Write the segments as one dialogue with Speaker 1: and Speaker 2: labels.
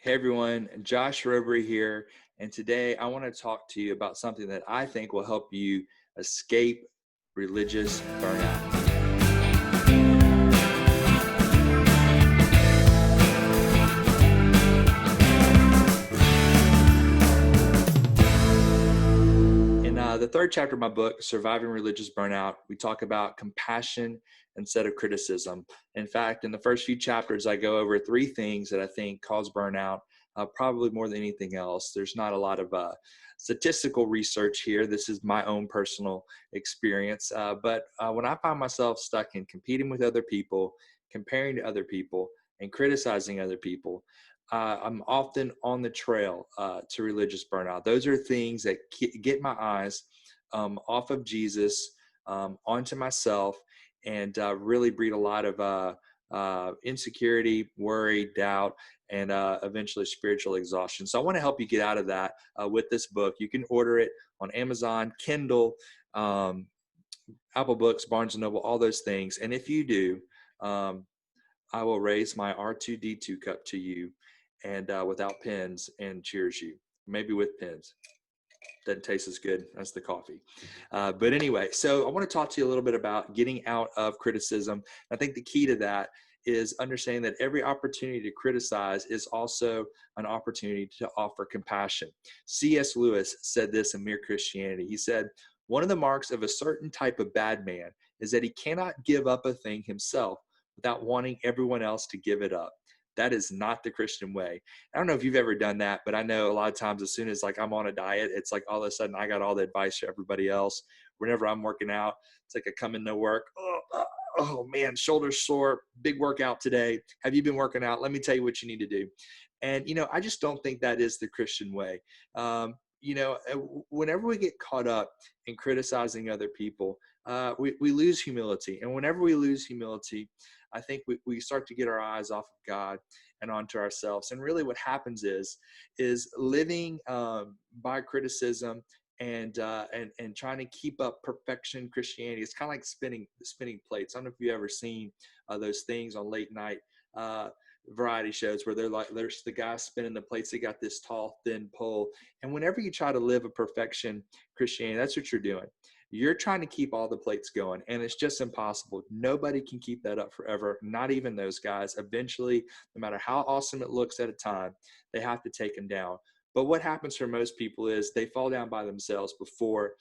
Speaker 1: Hey everyone, Josh Roberie here, and today I want to talk to you about something that I think will help you escape religious burnout. In the third chapter of my book, Surviving Religious Burnout, we talk about compassion instead of criticism. In fact, in the first few chapters, I go over three things that I think cause burnout, probably more than anything else. There's not a lot of statistical research here. This is my own personal experience. But when I find myself stuck in competing with other people, comparing to other people, and criticizing other people, I'm often on the trail to religious burnout. Those are things that get my eyes off of Jesus, onto myself, and really breed a lot of insecurity, worry, doubt, and eventually spiritual exhaustion. So I want to help you get out of that with this book. You can order it on Amazon, Kindle, um, Apple Books, Barnes and Noble, all those things. And if you do, um, I will raise my R2D2 cup to you, and without pins, and cheers you. Maybe with pins. Doesn't taste as good as the coffee. But anyway, so I want to talk to you a little bit about getting out of criticism. I think the key to that is understanding that every opportunity to criticize is also an opportunity to offer compassion. C.S. Lewis said this in Mere Christianity. He said, "One of the marks of a certain type of bad man is that he cannot give up a thing himself without wanting everyone else to give it up. That is not the Christian way." I don't know if you've ever done that, but I know a lot of times as soon as like I'm on a diet, it's like all of a sudden I got all the advice for everybody else. Whenever I'm working out, it's like I come into work. Oh man, shoulders sore, big workout today. Have you been working out? Let me tell you what you need to do. And, I just don't think that is the Christian way. Whenever we get caught up in criticizing other people, we lose humility. And whenever we lose humility, I think we start to get our eyes off of God and onto ourselves. And really what happens is living by criticism and trying to keep up perfection Christianity. It's kind of like spinning plates. I don't know if you've ever seen those things on late night variety shows where there's the guy spinning the plates. They got this tall, thin pole. And whenever you try to live a perfection Christianity, that's what you're doing. You're trying to keep all the plates going, and it's just impossible. Nobody can keep that up forever, not even those guys. Eventually, no matter how awesome it looks at a time, they have to take them down. But what happens for most people is they fall down by themselves before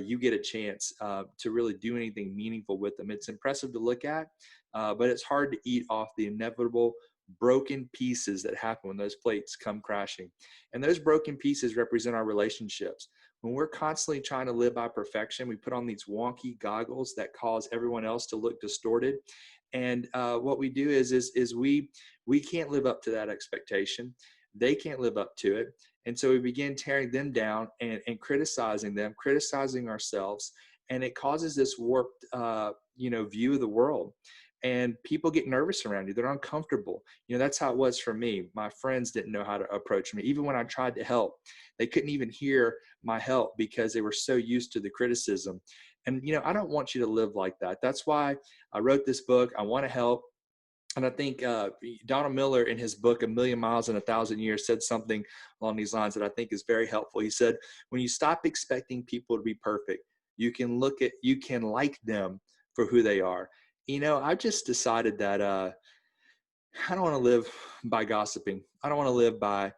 Speaker 1: you get a chance to really do anything meaningful with them. It's impressive to look at, but it's hard to eat off the inevitable broken pieces that happen when those plates come crashing. And those broken pieces represent our relationships. When we're constantly trying to live by perfection, we put on these wonky goggles that cause everyone else to look distorted. And what we do is we can't live up to that expectation. They can't live up to it. And so we begin tearing them down and criticizing them, criticizing ourselves. And it causes this warped, view of the world. And people get nervous around you. They're uncomfortable. That's how it was for me. My friends didn't know how to approach me. Even when I tried to help, they couldn't even hear my help because they were so used to the criticism. And, I don't want you to live like that. That's why I wrote this book. I want to help. And I think Donald Miller in his book, A Million Miles in a Thousand Years, said something along these lines that I think is very helpful. He said, when you stop expecting people to be perfect, you can like them for who they are. I've just decided that I don't want to live by gossiping. I don't want to live by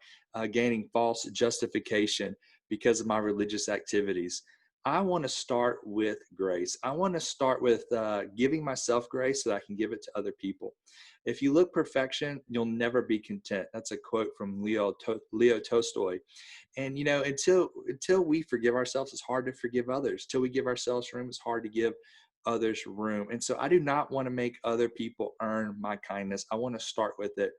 Speaker 1: gaining false justification because of my religious activities. I want to start with grace. I want to start with giving myself grace so that I can give it to other people. If you look perfection, you'll never be content. That's a quote from Leo Tolstoy. And until we forgive ourselves, it's hard to forgive others. Till we give ourselves room, it's hard to give others room. And so I do not want to make other people earn my kindness. I want to start with it.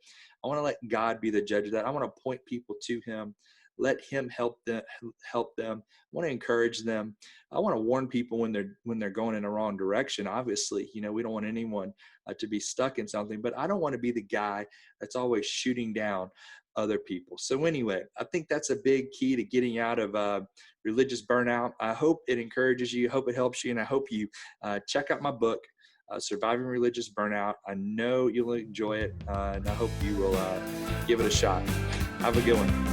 Speaker 1: I want to let God be the judge of that. I want to point people to him. Let him help them. I want to encourage them. I want to warn people when they're going in the wrong direction. Obviously, we don't want anyone to be stuck in something, but I don't want to be the guy that's always shooting down other people. So anyway, I think that's a big key to getting out of religious burnout. I hope it encourages you. I hope it helps you. And I hope you check out my book, Surviving Religious Burnout. I know you'll enjoy it. And I hope you will give it a shot. Have a good one.